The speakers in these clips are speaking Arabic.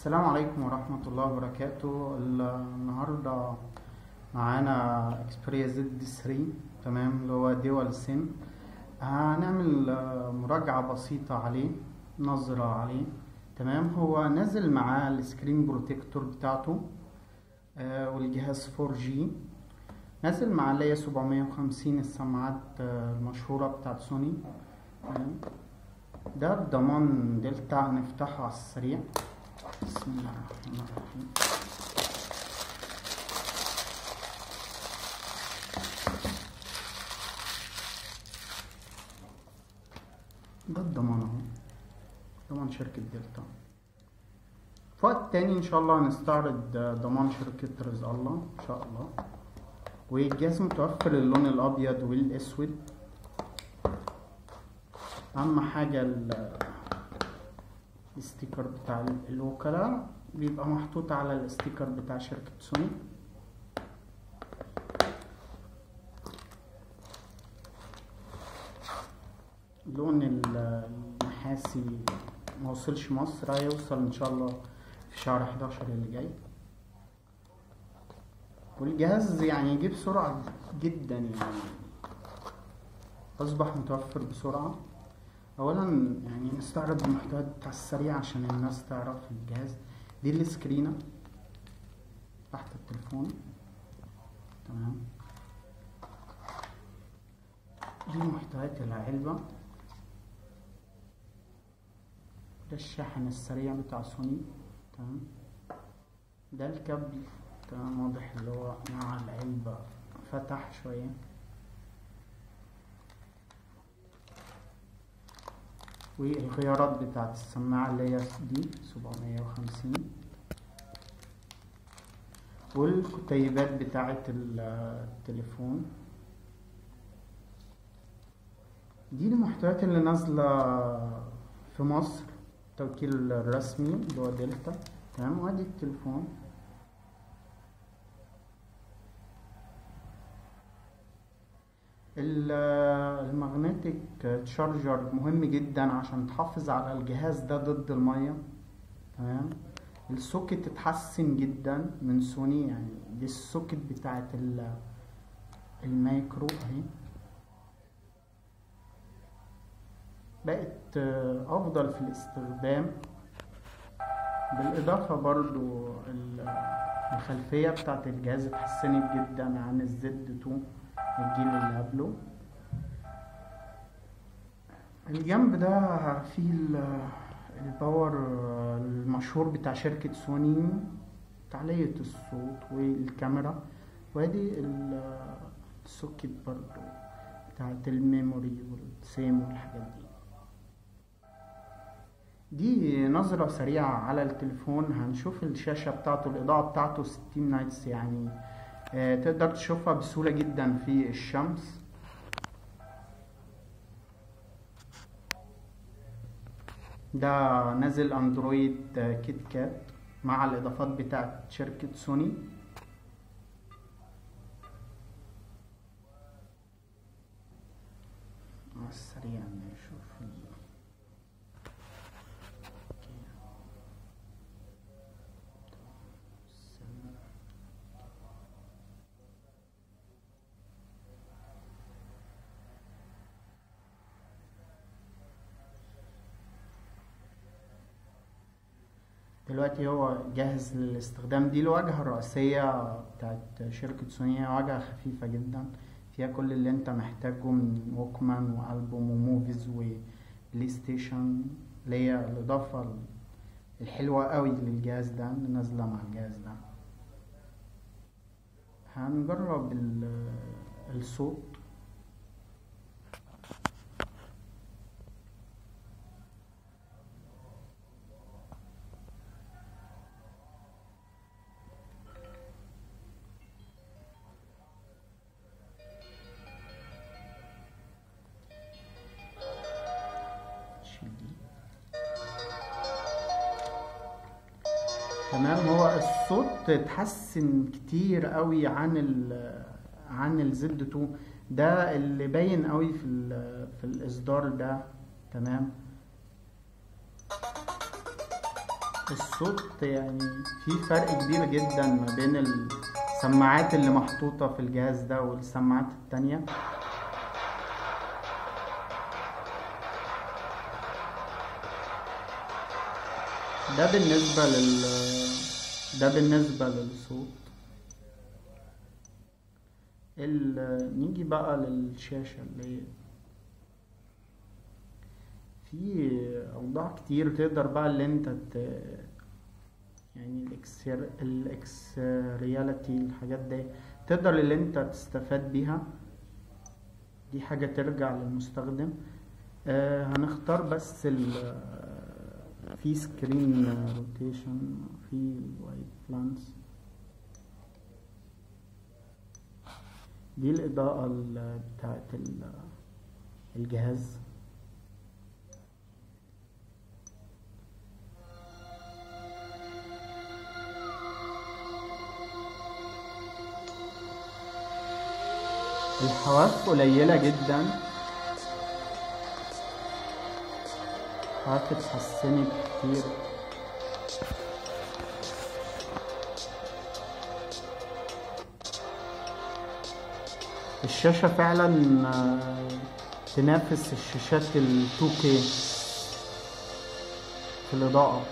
السلام عليكم ورحمة الله وبركاته. النهاردة معانا اكسبيريا زد 3، تمام، اللي هو دول سن. هنعمل مراجعة بسيطة عليه، نظرة عليه. تمام، هو نازل معاه السكرين بروتكتور بتاعته والجهاز 4G. نازل معاه اللي هي 750 السماعات المشهورة بتاعت سوني. تمام، ده الضمان دلتا. هنفتحه على السريع. بسم الله الرحمن الرحيم. ده الضمان اهو، ضمان شركة دلتا. في وقت تاني ان شاء الله هنستعرض ضمان شركة رزق الله ان شاء الله. والجهاز متوفر اللون الابيض والاسود. اهم حاجة الستيكر بتاع الوكلاء بيبقى محطوط على الستيكر بتاع شركة سوني. اللون النحاسي ما وصلش مصر، هيوصل ان شاء الله في شهر 11 اللي جاي. والجهاز يعني يجيب سرعة جدا، يعني اصبح متوفر بسرعة. اولا يعني نستعرض المحتوى بتاع السريع عشان الناس تعرف الجهاز. دي السكرينة تحت التليفون، تمام. دي محتويات العلبة. ده الشاحن السريع بتاع سوني، تمام. ده الكابل، تمام، واضح اللي هو مع العلبة فتح شوية. والغيارات بتاعت السماعة اللي هي دي 750، والكتيبات بتاعت التليفون. دي المحتويات اللي نازلة في مصر، التوكيل الرسمي اللي هو دلتا، تمام. وادي التليفون. المagnetic تشارجر مهم جدا عشان تحافظ على الجهاز ده ضد المية، تمام. السوكت اتحسن جدا من سوني، يعني دي السوكت بتاعت المايكرو اهي، بقت افضل في الاستخدام. بالاضافة برضو الخلفية بتاعت الجهاز اتحسنت جدا عن الزد 2 الجيل اللي قبله. الجنب ده فيه الباور المشهور بتاع شركة سوني، تعلية الصوت والكاميرا. وادي السوكت برضو بتاعت الميموري والسيم والحاجات دي نظرة سريعة على التليفون. هنشوف الشاشة بتاعته، الإضاءة بتاعته 60 نايتس، يعني تقدر تشوفها بسهولة جدا في الشمس. ده نازل اندرويد كيت كات مع الاضافات بتاعت شركة سوني. على السريع نشوف دلوقتي. هو جاهز للاستخدام. دي الواجهة الرئيسية بتاعت شركة سوني، واجهة خفيفة جدا فيها كل اللي انت محتاجه من ووكمان وألبوم وموفيز وبلاي ستيشن، اللي هي الإضافة الحلوة قوي للجهاز ده اللي نازلة مع الجهاز ده. هنجرب الصوت. تمام، هو الصوت اتحسن كتير قوي عن الزد 2. ده اللي باين قوي في الاصدار ده، تمام. الصوت يعني في فرق كبير جدا ما بين السماعات اللي محطوطة في الجهاز ده والسماعات التانية. ده بالنسبة لل ده بالنسبة للصوت. نيجي بقى للشاشة اللي هي في أوضاع كتير تقدر بقى اللي انت يعني الاكس رياليتي الحاجات دي تقدر اللي انت تستفاد بيها. دي حاجة ترجع للمستخدم. هنختار بس في سكرين روتيشن، في وايت بلانس. دي الإضاءة بتاعت الجهاز. الحواف قليلة جدا، الحواف اتحسنت كتير. الشاشة فعلا تنافس الشاشات ال 2K في الإضاءة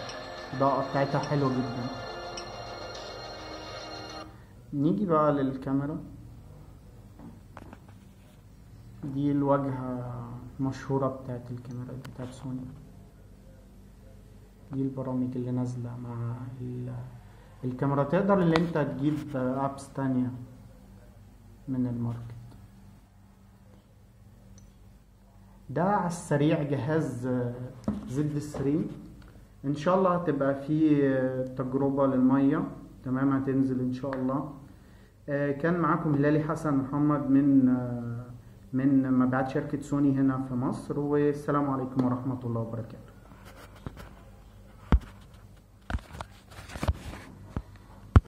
بتاعتها حلوة جدا. نيجي بقى للكاميرا. دي الواجهة المشهورة بتاعت الكاميرا بتاعت سوني. دي البرامج اللي نازلة مع الكاميرا. تقدر اللي انت تجيب ابس تانية من الماركت. ده على السريع جهاز زد 3. ان شاء الله هتبقى فيه تجربة للمية، تمام، هتنزل ان شاء الله. كان معاكم هلالي حسن محمد من مبيعات شركة سوني هنا في مصر، والسلام عليكم ورحمة الله وبركاته.